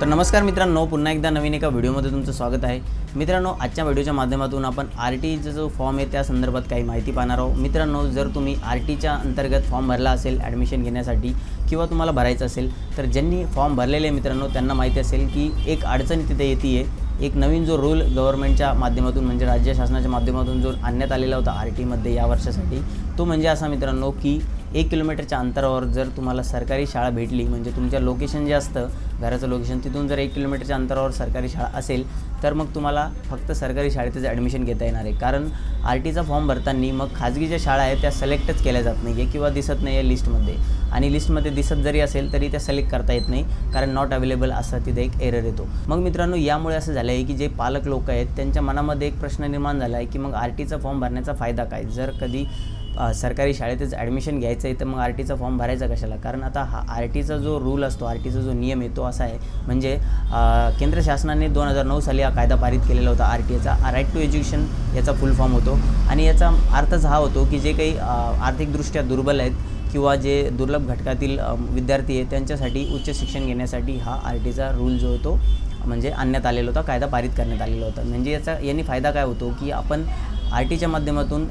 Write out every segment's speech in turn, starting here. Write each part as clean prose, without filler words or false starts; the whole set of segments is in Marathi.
तर नमस्कार मित्रांनो, पुन्हा एकदा नवीन एका व्हिडिओमध्ये तुमचं स्वागत आहे। मित्रांनो, आजच्या व्हिडिओच्या माध्यमातून आपण आरटीचा जो फॉर्म आहे त्या संदर्भात काही माहिती पाहणार आहोत। मित्रांनो, जर तुम्ही आरटीच्या अंतर्गत फॉर्म भरला असेल ॲडमिशन घेण्यासाठी किंवा तुम्हाला भरायचं असेल, तर ज्यांनी फॉर्म भरलेले मित्रांनो त्यांना माहिती असेल की एक अडचण तिथे येते आहे। एक नवीन जो रूल गव्हर्नमेंटच्या माध्यमातून म्हणजे राज्य शासनाच्या माध्यमातून जो आणण्यात आलेला होता आरटीमध्ये या वर्षासाठी, तो म्हणजे असा मित्रांनो की 1 किलोमीटरच्या अंतरावर जर तुम्हाला सरकारी शाळा भेटली, म्हणजे तुमच्या लोकेशन जे असतं घराचं लोकेशन तिथून जर 1 किलोमीटरच्या अंतरावर सरकारी शाळा असेल, तर मग तुम्हाला फक्त सरकारी शाळेतच ॲडमिशन घेता येणार आहे। कारण आरटीचा फॉर्म भरताना मग खाजगी ज्या शाळा आहेत त्या सिलेक्टच केल्या जात नाही आहे किंवा दिसत नाही आहे लिस्टमध्ये, आणि लिस्टमध्ये दिसत जरी असेल तरी त्या सिलेक्ट करता येत नाही, कारण नॉट अवेलेबल असा तिथे एक एरर येतो। मग मित्रांनो, यामुळे असं झालं आहे की जे पालक लोक आहेत त्यांच्या मनामध्ये एक प्रश्न निर्माण झाला आहे की मग आरटीचा फॉर्म भरण्याचा फायदा काय? जर कधी सरकारी शाळेतच ॲडमिशन घ्यायचं आहे तर मग आरटीचा फॉर्म भरायचा कशाला? कारण आता हा आरटीचा जो रूल असतो, आरटीचा जो नियम आहे तो असा आहे, म्हणजे केंद्र शासनाने 2009 साली हा कायदा पारित केलेला होता आरटीचा, राईट टू एज्युकेशन याचा फुल फॉर्म होतो। आणि याचा अर्थच हा होतो की जे काही आर्थिकदृष्ट्या दुर्बल आहेत किंवा जे दुर्लभ घटकातील विद्यार्थी आहेत त्यांच्यासाठी उच्च शिक्षण घेण्यासाठी हा आरटीचा रूल जो होतो म्हणजे आणण्यात आलेला होता, कायदा पारित करण्यात आलेला होता। म्हणजे याने फायदा काय होतो की आपण आरटीच्या माध्यमातून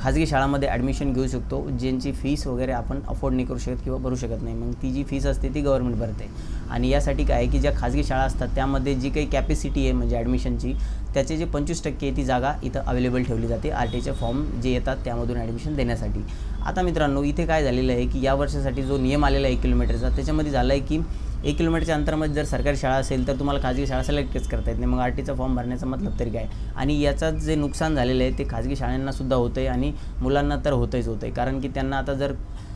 खाजगी शाळांमध्ये ॲडमिशन घेऊ शकतो, ज्यांची फीस वगैरे आपण अफोर्ड नाही करू शकत किंवा भरू शकत नाही। मग ती जी फीस असते ती गव्हर्नमेंट भरते, आणि यासाठी काय आहे की ज्या खाजगी शाळा असतात त्यामध्ये जी काही कॅपॅसिटी आहे म्हणजे ॲडमिशनची, त्याचे जे 25% ती जागा इथं अवेलेबल ठेवली जाते आरटीचे फॉर्म जे येतात त्यामधून ॲडमिशन देण्यासाठी। आता मित्रांनो, इथे काय झालेलं आहे की या वर्षासाठी जो नियम आलेला आहे 1 किलोमीटरचा, त्याच्यामध्ये झालं आहे की 1 किलोमीटरच्या अंतरामध्ये जर सरकारी शाळा असेल तर तुम्हाला खाजगी शाळा सिलेक्टच करता येत नाही। मग आरटीचा फॉर्म भरण्याचा मतलब तरी काय? आणि याचं जे नुकसान झालेलं आहे ते खाजगी शाळांनासुद्धा होतं आहे आणि मुलांना तर होतं आहे, कारण की त्यांना आता जर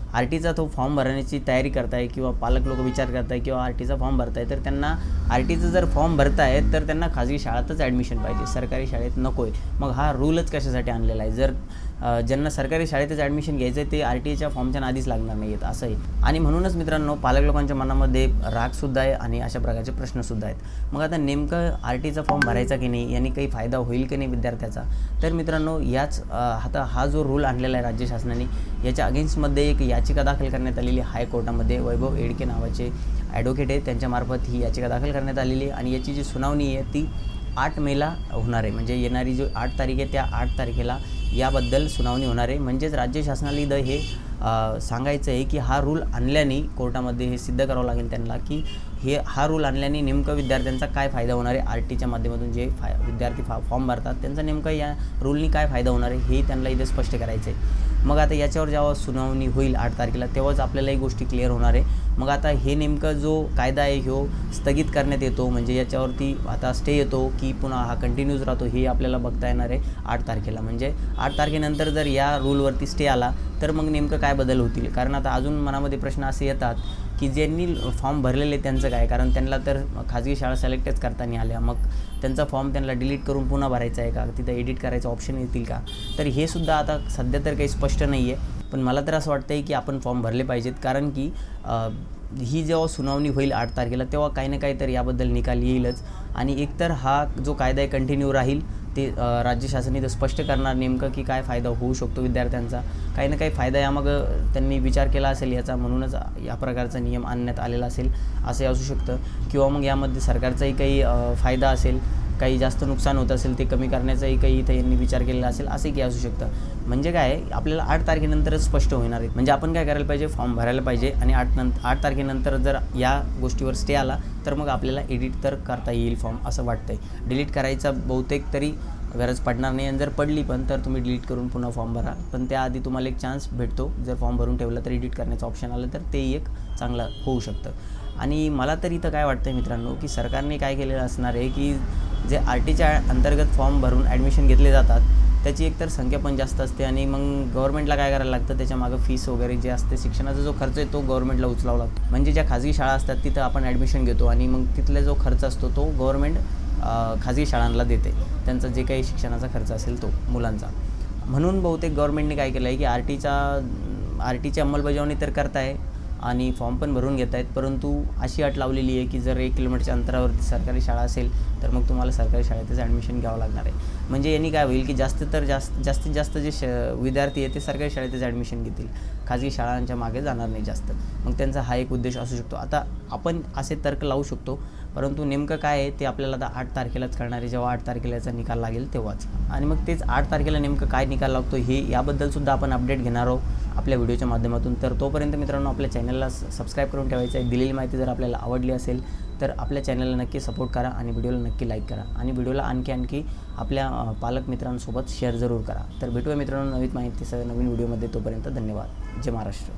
आरटीचा तो फॉर्म भरण्याची तयारी करताय किंवा पालक लोक विचार करताय किंवा आरटीचा फॉर्म भरताय, तर त्यांना आरटीचं जर फॉर्म भरताय तर त्यांना खाजगी शाळेतच ॲडमिशन पाहिजे, सरकारी शाळेत नको आहे। मग हा रूलच कशासाठी आणलेला आहे? जर ज्यांना सरकारी शाळेतच ॲडमिशन घ्यायचं आहे ते आरटीच्या फॉर्मच्या नादीच लागणार नाही आहेत असं आहे। आणि म्हणूनच मित्रांनो, पालक लोकांच्या मनामध्ये रागसुद्धा आहे आणि अशा प्रकारचे प्रश्नसुद्धा आहेत। मग आता नेमकं आरटीचा फॉर्म भरायचा की नाही, यांनी काही फायदा होईल की नाही विद्यार्थ्याचा? तर मित्रांनो, आता हा जो रूल आणलेला आहे राज्य शासनाने, याच्या अगेन्स्टमध्ये एक याचिका दाखल करण्यात आलेली हायकोर्टामध्ये। वैभव येडके नावाचे ॲडव्होकेट आहेत, त्यांच्यामार्फत ही याचिका दाखल करण्यात आलेली आहे, आणि याची जी सुनावणी आहे ती 8 मेला होणार आहे। म्हणजे येणारी जो 8 तारीख आहे त्या 8 तारखेला याबद्दल सुनावणी होणार आहे। म्हणजेच राज्य शासनाला इथं हे सांगायचं आहे की हा रूल आणल्याने कोर्टामध्ये हे सिद्ध करावं लागेल त्यांना की हा रूल आणल्याने नेमकं विद्यार्थ्यांचा काय फायदा होणार आहे, आरटीच्या माध्यमातून जे विद्यार्थी फॉर्म भरतात त्यांचा नेमकं या रूलनी काय फायदा होणार आहे हे त्यांना इथे स्पष्ट करायचं आहे। मग आता याच्यावर जेव्हा सुनावणी होईल 8 तारखेला तेव्हाच आपल्याला ही गोष्टी क्लिअर होणार आहे। मग आता हे नेमकं जो कायदा आहे ह्यो स्थगित करण्यात येतो, म्हणजे याच्यावरती आता स्टे येतो की पुन्हा हा कंटिन्यूज राहतो, हे आपल्याला बघता येणार आहे 8 तारखेला। म्हणजे 8 तारखेनंतर जर या रूलवरती स्टे आला तर मग नेमकं काय बदल होतील? कारण आता अजून मनामध्ये प्रश्न असे येतात की ज्यांनी फॉर्म भरलेले त्यांचं काय? कारण त्यांना तर खाजगी शाळा सिलेक्टच करता नाही आल्या, मग त्यांचा फॉर्म त्यांना डिलीट करून पुन्हा भरायचा आहे का? तिथं एडिट करायचं ऑप्शन येतील का? तर हे सुद्धा आता सध्या तर काही स्पष्ट नाही आहे, पण मला तर असं वाटतं आहे की आपण फॉर्म भरले पाहिजेत, कारण की ही जेव्हा सुनावणी होईल 8 तारखेला तेव्हा काही ना काहीतरी याबद्दल निकाल येईलच, आणि एकतर हा जो कायदा आहे कंटिन्यू राहील, ते राज्य शासन इथं स्पष्ट करणार नेमकं की काय फायदा होऊ शकतो विद्यार्थ्यांचा, काही ना काही फायदा यामागं त्यांनी विचार केला असेल याचा, म्हणूनच या प्रकारचा नियम आणण्यात आलेला असेल असंही असू शकतं, किंवा मग यामध्ये सरकारचाही काही फायदा असेल, काही जास्त नुकसान होत असेल ते कमी करण्याचाही काही इथं यांनी विचार केलेला असेल, असंही काही असू शकतं। म्हणजे काय आहे, आपल्याला 8 तारखेनंतरच स्पष्ट होणार आहे। म्हणजे आपण काय करायला पाहिजे, फॉर्म भरायला पाहिजे, आणि 8 तारखेनंतर जर या गोष्टीवर स्टे आला तर मग आपल्याला एडिट तर करता येईल फॉर्म असं वाटतं आहे। डिलीट करायचा बहुतेक तरी गरज पडणार नाही, आणि जर पडली पण तर तुम्ही डिलीट करून पुन्हा फॉर्म भरा, पण त्याआधी तुम्हाला एक चान्स भेटतो, जर फॉर्म भरून ठेवला तर एडिट करण्याचं ऑप्शन आलं तर तेही एक चांगलं होऊ शकतं। आणि मला तर इथं काय वाटतं मित्रांनो की सरकारने काय केलेलं असणार आहे की जे आरटीच्या अंतर्गत फॉर्म भरून ॲडमिशन घेतले जातात त्याची एकतर संख्या पण जास्त असते, आणि मग गव्हर्नमेंटला काय करायला लागतं, त्याच्यामागं फीस वगैरे जे असते, शिक्षणाचा जो खर्च आहे तो गव्हर्नमेंटला उचलावा लागतो। म्हणजे ज्या खाजगी शाळा असतात तिथं आपण ॲडमिशन घेतो आणि मग तिथला जो खर्च असतो तो गव्हर्नमेंट खाजगी शाळांना देते, त्यांचा जे काही शिक्षणाचा खर्च असेल तो मुलांचा। म्हणून बहुतेक गव्हर्नमेंटने काय केलं आहे की आरटीची अंमलबजावणी तर करताय आणि फॉर्म पण भरून घेत आहेत, परंतु अशी अट लावलेली आहे की जर 1 किलोमीटरच्या अंतरावरती सरकारी शाळा असेल तर मग तुम्हाला सरकारी शाळेतच ॲडमिशन घ्यावं लागणार आहे। म्हणजे यांनी काय होईल की जास्तीत जास्त जे विद्यार्थी आहेत ते सरकारी शाळेतच ॲडमिशन घेतील, खाजगी शाळांच्या मागे जाणार नाही जास्त। मग त्यांचा हा एक उद्देश असू शकतो। आता आपण असे तर्क लावू शकतो, परंतु नेमकं काय आहे ते आपल्याला आता 8 तारखेलाच कळणार आहे, जेव्हा 8 तारखेला याचा निकाल लागेल तेव्हाच. आणि मग तेच 8 तारखेला नेमकं काय निकाल लागतो हे याबद्दलसुद्धा आपण अपडेट घेणार आहोत आपल्या व्हिडिओच्या माध्यमातून. तर तोपर्यंत मित्रांनो आपल्या चॅनलला सबस्क्राईब करून ठेवायचं आहे. दिलेली माहिती जर आपल्याला आवडली असेल तर आपल्या चॅनलला नक्की सपोर्ट करा आणि व्हिडिओला नक्की लाईक करा आणि व्हिडिओला आणखी आपल्या पालक मित्रांसोबत शेअर जरूर करा. तर भेटूया मित्रांनो नवीन माहितीसह नवीन व्हिडिओमध्ये. तोपर्यंत धन्यवाद. जय महाराष्ट्र.